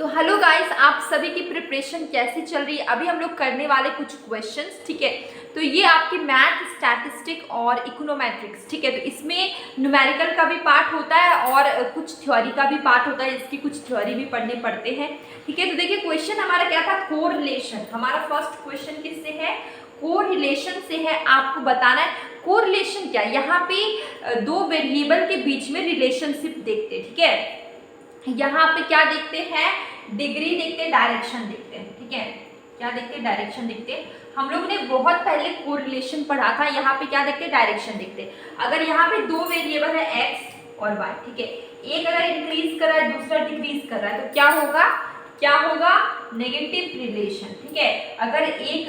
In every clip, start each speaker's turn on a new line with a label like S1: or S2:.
S1: तो hello guys, आप सभी की प्रिपरेशन कैसी चल रही है। अभी हम लोग करने वाले कुछ क्वेश्चंस, ठीक है। तो ये आपके मैथ, स्टैटिस्टिक और इकोनोमेट्रिक्स, ठीक है। तो इसमें न्यूमेरिकल का भी पार्ट होता है और कुछ थ्योरी का भी पार्ट होता है। इसकी कुछ थ्योरी भी पढ़ने पड़ते हैं, ठीक है। तो देखिए क्वेश्चन हमारा क्या था, कोरिलेशन। हमारा फर्स्ट क्वेश्चन किससे है, कोरिलेशन से है। आपको बताना है कोरिलेशन क्या है। यहाँ पे दो वेरिएबल के बीच में रिलेशनशिप देखते हैं, ठीक है। यहाँ पे क्या देखते हैं, डिग्री देखते हैं, डायरेक्शन देखते हैं, ठीक है। क्या देखते हैं, डायरेक्शन देखते हैं। हम लोग ने बहुत पहले कोरिलेशन पढ़ा था। यहाँ पे क्या देखते हैं, डायरेक्शन देखते हैं। अगर यहाँ पे दो वेरिएबल है एक्स और वाई, ठीक है। एक अगर इंक्रीज कर रहा है, दूसरा डिक्रीज कर रहा है, तो क्या होगा, क्या होगा, नेगेटिव रिलेशन, ठीक है। अगर एक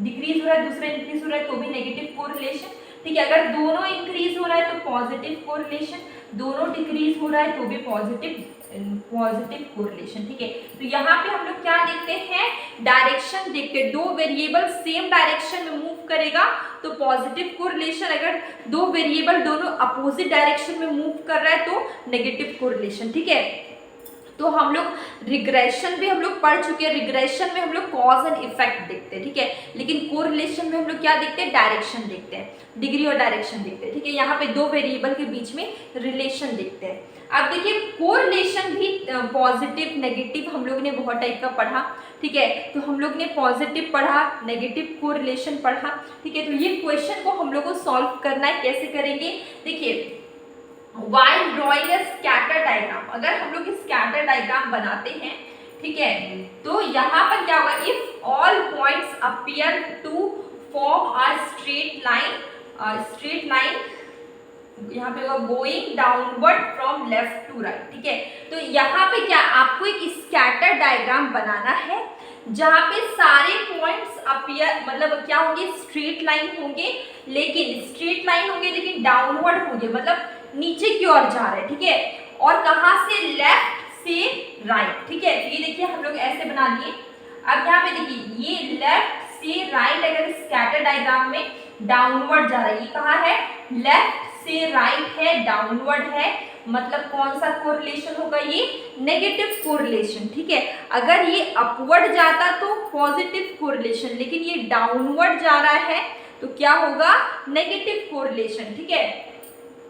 S1: डिक्रीज हो रहा है, दूसरा इंक्रीज हो रहा है, तो भी नेगेटिव कोरिलेशन, ठीक है। अगर दोनों इंक्रीज हो रहा है तो पॉजिटिव कोरिलेशन, दोनों डिक्रीज हो रहा है तो भी पॉजिटिव कोरिलेशन, ठीक है। तो यहाँ पे हम लोग क्या देखते हैं, डायरेक्शन देखते हैं। दो वेरिएबल सेम डायरेक्शन में मूव करेगा तो पॉजिटिव कोरिलेशन, अगर दो वेरिएबल दोनों अपोजिट डायरेक्शन में मूव कर रहा है तो नेगेटिव कोरिलेशन, ठीक है। तो हम लोग रिग्रेशन भी हम लोग पढ़ चुके हैं। रिग्रेशन में हम लोग कॉज एंड इफेक्ट देखते हैं, ठीक है। लेकिन कोरिलेशन में हम लोग क्या देखते हैं, डायरेक्शन देखते हैं, डिग्री और डायरेक्शन देखते हैं, ठीक है। यहाँ पे दो वेरिएबल के बीच में रिलेशन देखते हैं। अब देखिए कोरिलेशन भी पॉजिटिव नेगेटिव हम लोग ने बहुत टाइप का पढ़ा, ठीक है। तो हम लोग ने पॉजिटिव पढ़ा, नेगेटिव कोरिलेशन पढ़ा, ठीक है। तो ये क्वेश्चन को हम लोग को सॉल्व करना है। कैसे करेंगे, देखिए while drawing a scatter diagram, अगर हम लोग स्कैटर डायग्राम बनाते हैं, ठीक है। तो यहाँ पर क्या होगा, if all points appear to form a straight line, यहाँ पे होगा going downward from left to right, ठीक है। तो यहाँ पे क्या, आपको एक स्कैटर डायग्राम बनाना है जहाँ पे सारे पॉइंट्स अपीयर, मतलब क्या होंगे, स्ट्रेट लाइन होंगे, लेकिन डाउनवर्ड होंगे, मतलब नीचे की ओर जा रहे हैं, ठीक है। और कहाँ से, लेफ्ट से राइट, ठीक है। तो ये देखिए हम लोग ऐसे बना दिए। अब यहाँ पे देखिए ये लेफ्ट से राइट, अगर स्कैटर डायग्राम में डाउनवर्ड जा रहा है, ये कहाँ है, लेफ्ट से राइट है, डाउनवर्ड है, मतलब कौन सा कोरिलेशन होगा, ये नेगेटिव कोरिलेशन, ठीक है। अगर ये अपवर्ड जाता तो पॉजिटिव कोरिलेशन, लेकिन ये डाउनवर्ड जा रहा है तो क्या होगा, नेगेटिव कोरिलेशन, ठीक है।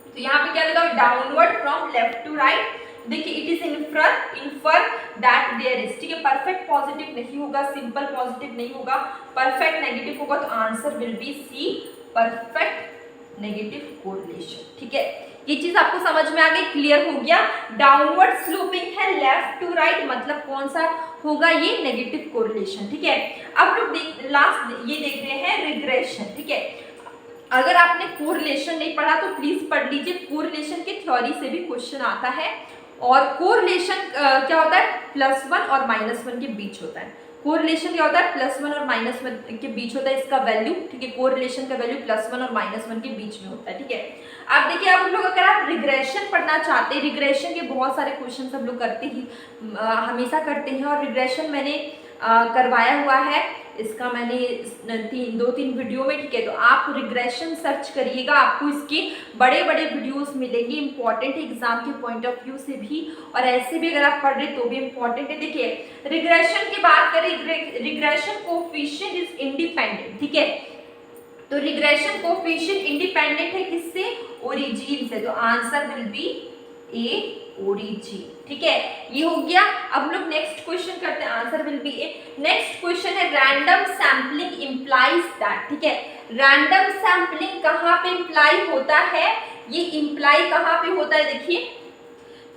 S1: तो यहाँ पे क्या लगा, downward from left to right. देखिए it is infer that there is, ठीक है। परफेक्ट पॉजिटिव नहीं होगा, सिंपल पॉजिटिव नहीं होगा, परफेक्ट नेगेटिव होगा। तो answer will be C, perfect negative correlation, ठीक है। ये चीज आपको समझ में आ गई, क्लियर हो गया। डाउनवर्ड स्लोपिंग है लेफ्ट टू राइट, मतलब कौन सा होगा, ये नेगेटिव कोरिलेशन, ठीक है। अब लोग लास्ट ये देख रहे हैं रिग्रेशन, ठीक है। अगर आपने कोरिलेशन नहीं पढ़ा तो प्लीज पढ़ लीजिए। कोरिलेशन के थ्योरी से भी क्वेश्चन आता है। और कोरिलेशन क्या होता है, +1 और -1 के बीच होता है। कोरिलेशन क्या होता है, +1 और -1 के बीच होता है इसका वैल्यू, ठीक है। कोरिलेशन का वैल्यू +1 और -1 के बीच में होता है, ठीक है। अब देखिए आप लोग, अगर आप रिग्रेशन पढ़ना चाहते हैं, रिग्रेशन के बहुत सारे क्वेश्चन हम लोग करते ही हमेशा करते हैं, और रिग्रेशन मैंने करवाया हुआ है, इसका मैंने 2-3 वीडियो में, ठीक है। तो आप रिग्रेशन सर्च करिएगा, आपको इसके बड़े बड़े वीडियोस मिलेंगे, इंपॉर्टेंट एग्जाम के पॉइंट ऑफ व्यू से भी, और ऐसे भी अगर आप पढ़ रहे तो भी इंपॉर्टेंट है। देखिए रिग्रेशन की बात करें, रिग्रेशन कोफिशिएंट इज इंडिपेंडेंट, ठीक है। तो रिग्रेशन कोफिशिएंट इंडिपेंडेंट है किससे, ओरिजिन से। तो answer will B A, origin, ठीक है। ये हो गया। अब हम लोग नेक्स्ट क्वेश्चन करते हैं, answer will B A. Next question है रैंडम सैम्पलिंग इंप्लाइज दैट, ठीक है। रैंडम सैम्पलिंग कहाँ पे इंप्लाई होता है, ये इंप्लाई कहाँ पे होता है, देखिए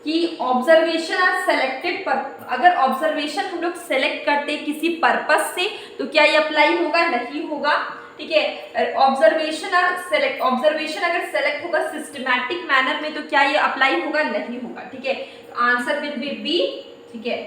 S1: कि ऑब्जर्वेशन आर सेलेक्टेड पर, अगर ऑब्जर्वेशन हम लोग सेलेक्ट करते हैं किसी पर्पस से तो क्या ये अप्लाई होगा, नहीं होगा, ठीक है। ऑब्जर्वेशन अगर सेलेक्ट होगा सिस्टमैटिक मैनर में तो क्या ये अप्लाई होगा, नहीं होगा, ठीक है। तो आंसर विल बी बी, ठीक है।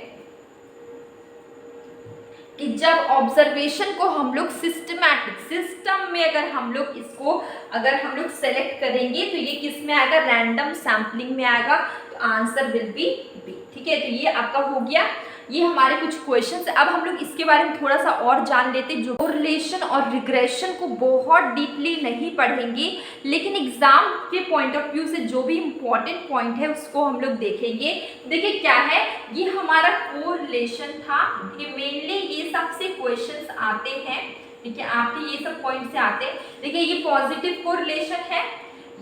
S1: कि जब ऑब्जर्वेशन को हम लोग सिस्टमैटिक सिस्टम में अगर हम लोग सेलेक्ट करेंगे तो ये किस में आएगा, रैंडम सैम्पलिंग में आएगा। तो आंसर विल बी बी, ठीक है। तो ये आपका हो गया। ये हमारे कुछ क्वेश्चंस। अब हम लोग इसके बारे में थोड़ा सा और जान लेते हैं। जो कोरिलेशन और रिग्रेशन को बहुत डीपली नहीं पढ़ेंगे, लेकिन एग्जाम के पॉइंट ऑफ व्यू से जो भी इम्पोर्टेंट पॉइंट है उसको हम लोग देखेंगे। देखिए क्या है, ये हमारा कोरिलेशन था, ये मेनली ये सबसे क्वेश्चंस आते हैं, ठीक है, आपके ये सब पॉइंट से आते हैं। देखिए ये पॉजिटिव कोरिलेशन है,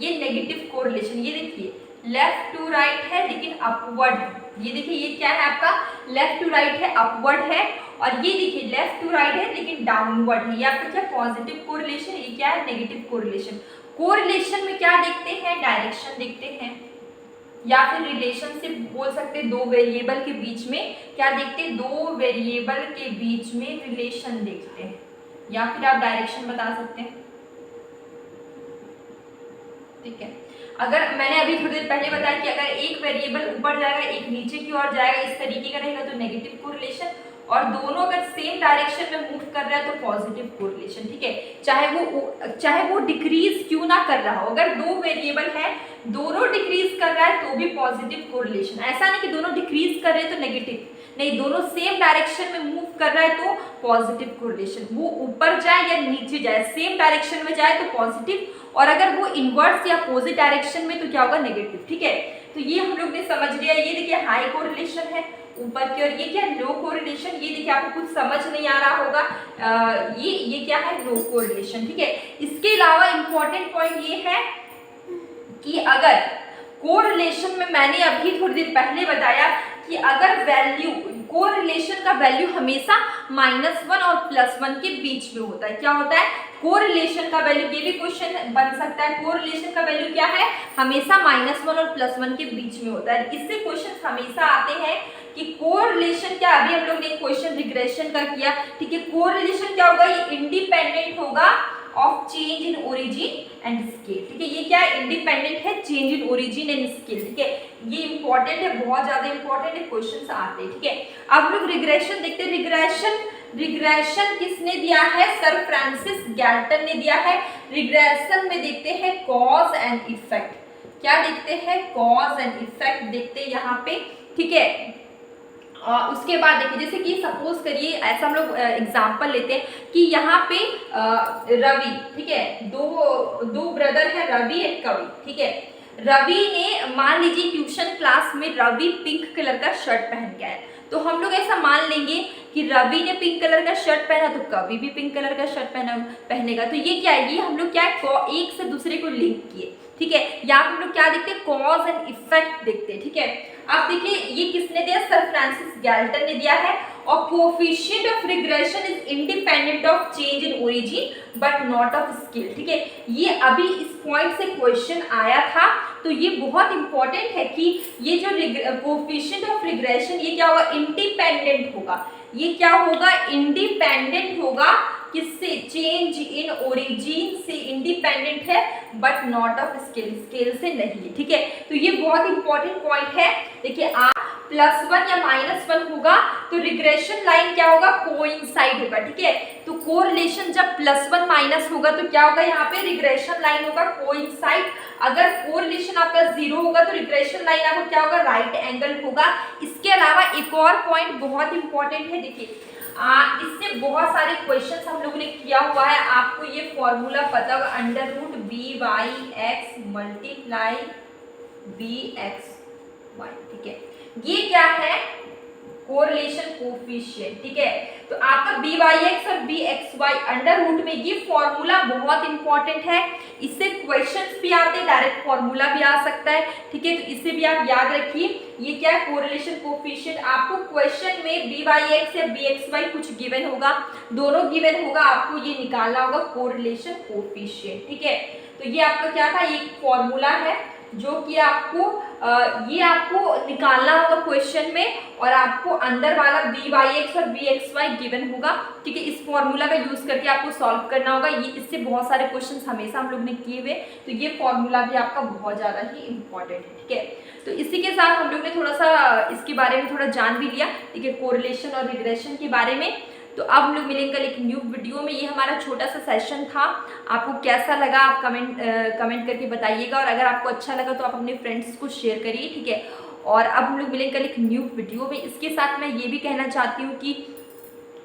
S1: ये नेगेटिव कोरिलेशन, ये देखिए लेफ्ट टू राइट है लेकिन अपवर्ड है। ये देखिए ये क्या है आपका, लेफ्ट टू राइट है, अपवर्ड है, और ये देखिए लेफ्ट टू राइट है लेकिन डाउनवर्ड है। ये आपका क्या पॉजिटिव कोरिलेशन, ये क्या है नेगेटिव कोरिलेशन। कोरिलेशन में क्या देखते हैं, डायरेक्शन देखते हैं, या फिर रिलेशनशिप बोल सकते हैं, दो वेरिएबल के बीच में क्या देखते हैं, दो वेरिएबल के बीच में रिलेशन देखते हैं, या फिर आप डायरेक्शन बता सकते हैं, ठीक है। अगर मैंने अभी थोड़ी देर पहले बताया कि अगर एक वेरिएबल ऊपर जाएगा एक नीचे की ओर जाएगा, इस तरीके का रहेगा तो नेगेटिव कोरिलेशन, और दोनों अगर सेम डायरेक्शन में मूव कर रहा है तो पॉजिटिव कोरिलेशन, ठीक है। चाहे वो डिक्रीज क्यों ना कर रहा हो, अगर दो वेरिएबल है दोनों डिक्रीज कर रहा है तो भी पॉजिटिव कोरिलेशन। ऐसा नहीं कि दोनों डिक्रीज कर रहे हैं तो नेगेटिव, नहीं, दोनों सेम डायरेक्शन में मूव कर रहा है तो पॉजिटिव कोरिलेशन। वो ऊपर जाए या नीचे जाए, सेम डायरेक्शन में जाए तो पॉजिटिव, और अगर वो इनवर्स या अपोजिट डायरेक्शन में तो क्या होगा, नेगेटिव, ठीक है। तो ये हम लोग ने समझ लिया। ये देखिए हाई कोरिलेशन है ऊपर की ओर, ये क्या लो कोरिलेशन, ये देखिए आपको कुछ समझ नहीं आ रहा होगा, ये क्या है, लो कोरिलेशन, ठीक है। इसके अलावा इंपॉर्टेंट पॉइंट ये है कि अगर कोरिलेशन में मैंने अभी थोड़ी देर पहले बताया कि अगर वैल्यू, कोरिलेशन का वैल्यू हमेशा -1 और +1 के बीच में होता है। क्या होता है, कोरिलेशन का वैल्यू, ये भी क्वेश्चन बन सकता है, कोरिलेशन का वैल्यू क्या है, हमेशा -1 और +1 के बीच में होता है। इससे क्वेश्चन हमेशा आते हैं कि कोरिलेशन क्या, अभी हम लोग ने क्वेश्चन रिग्रेशन का किया, ठीक है। कोरिलेशन क्या होगा, ये इंडिपेंडेंट होगा of change in origin and scale, ठीक है। ये क्या है, इंडिपेंडेंट है change in origin and scale, ठीक है। ये इंपॉर्टेंट है, बहुत ज्यादा इंपॉर्टेंट है, क्वेश्चन आते हैं, ठीक है। अब हम लोग रिग्रेशन देखते हैं। रिग्रेशन किसने दिया है, सर फ्रांसिस गैल्टन ने दिया है। रिग्रेशन में देखते हैं कॉज एंड इफेक्ट, क्या देखते हैं, कॉज एंड इफेक्ट देखते हैं यहाँ पे, ठीक है। उसके बाद देखिए, जैसे कि सपोज करिए, ऐसा हम लोग एग्जांपल लेते हैं कि यहाँ पे रवि, ठीक है, दो ब्रदर है, रवि एक कवि, ठीक है। रवि ने, मान लीजिए ट्यूशन क्लास में रवि पिंक कलर का शर्ट पहन के आया, तो हम लोग ऐसा मान लेंगे कि रवि ने पिंक कलर का शर्ट पहना तो कवि भी पिंक कलर का शर्ट पहनेगा। तो ये क्या है, ये हम लोग क्या है, एक से दूसरे को लिंक किए, ठीक है। यहाँ पे हम लोग क्या देखते हैं, कॉज एंड इफेक्ट देखते हैं, ठीक है। अब देखिए ये किसने दिया, सर फ्रांसिस गैल्टन ने दिया है। और coefficient of regression is independent of change in origin but not of scale, ठीक है। ये अभी इस पॉइंट से क्वेश्चन आया था, तो ये बहुत इंपॉर्टेंट है कि ये जो कोएफिशिएंट ऑफ रिग्रेशन, ये क्या होगा, इंडिपेंडेंट होगा। ये क्या होगा, इंडिपेंडेंट होगा, किससे, चेंज इन ओरिजिन से इंडिपेंडेंट है but not of scale, scale से नहीं है, ठीक है। तो ये बहुत इंपॉर्टेंट पॉइंट है। देखिए आप +1 या -1 होगा तो रिग्रेशन लाइन क्या होगा, कोइंसाइड होगा, ठीक है। तो कोरिलेशन जब +1 माइनस होगा तो क्या होगा, यहाँ पे रिग्रेशन लाइन होगा कोइंसाइड। अगर कोरिलेशन आपका 0 होगा तो रिग्रेशन लाइन आपका क्या होगा, राइट एंगल होगा। इसके अलावा एक और पॉइंट बहुत इंपॉर्टेंट है, देखिए इससे बहुत सारे क्वेश्चंस हम लोगों ने किया हुआ है, आपको ये फॉर्मूला पता होगा, √BYX मल्टीप्लाई BXY, ठीक है। ये क्या है, कोरिलेशन कोफिशिएंट, ठीक है। तो आपका BYX और BXY √ में, ये फॉर्मूला बहुत इंपॉर्टेंट है, इससे क्वेश्चंस भी आते हैं, डायरेक्ट फॉर्मूला भी आ सकता है, ठीक है। तो इसे भी आप याद रखिए। ये क्या है, कोरिलेशन कोफिशिएंट। आपको क्वेश्चन में BYX या BXY कुछ गिवन होगा, दोनों गिवन होगा, आपको ये निकालना होगा कोरिलेशन कोफिशिएंट, ठीक है। तो ये आपका क्या था, एक फॉर्मूला है जो कि आपको ये आपको निकालना होगा क्वेश्चन में, और आपको अंदर वाला BYX और BXY गिवन होगा, ठीक है। इस फॉर्मूला का यूज करके आपको सॉल्व करना होगा। ये इससे बहुत सारे क्वेश्चंस हमेशा हम लोग ने किए हुए, तो ये फॉर्मूला भी आपका बहुत ज़्यादा ही इंपॉर्टेंट है, ठीक है। तो इसी के साथ हम लोग ने थोड़ा सा इसके बारे में थोड़ा जान भी लिया, ठीक है, कोरिलेशन और रिग्रेशन के बारे में। तो अब हम लोग मिलेंगे कल एक न्यू वीडियो में। ये हमारा छोटा सा सेशन था, आपको कैसा लगा आप कमेंट करके बताइएगा, और अगर आपको अच्छा लगा तो आप अपने फ्रेंड्स को शेयर करिए, ठीक है। और अब हम लोग मिलेंगे कल एक न्यू वीडियो में। इसके साथ मैं ये भी कहना चाहती हूँ कि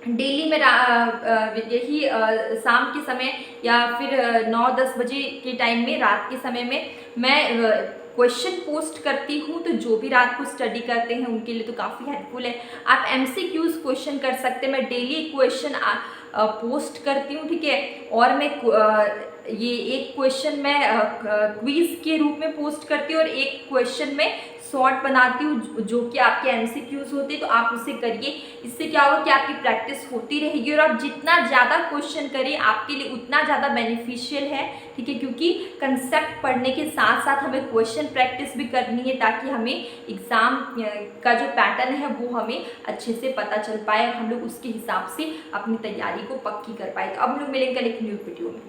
S1: डेली में यही शाम के समय या फिर 9-10 बजे के टाइम में, रात के समय में मैं क्वेश्चन पोस्ट करती हूँ। तो जो भी रात को स्टडी करते हैं उनके लिए तो काफ़ी हेल्पफुल है। आप MCQs क्वेश्चन कर सकते हैं। मैं डेली क्वेश्चन पोस्ट करती हूँ, ठीक है। और मैं ये एक क्वेश्चन मैं क्विज के रूप में पोस्ट करती हूँ और एक क्वेश्चन में शॉर्ट बनाती हूँ जो कि आपके MCQs होते हैं। तो आप उसे करिए, इससे क्या होगा कि आपकी प्रैक्टिस होती रहेगी और आप जितना ज़्यादा क्वेश्चन करें आपके लिए उतना ज़्यादा बेनिफिशियल है, ठीक है। क्योंकि कंसेप्ट पढ़ने के साथ साथ हमें क्वेश्चन प्रैक्टिस भी करनी है ताकि हमें एग्ज़ाम का जो पैटर्न है वो हमें अच्छे से पता चल पाए, हम लोग उसके हिसाब से अपनी तैयारी को पक्की कर पाए। तो अब हम लोग मिलेंगे कल एक न्यू वीडियो में।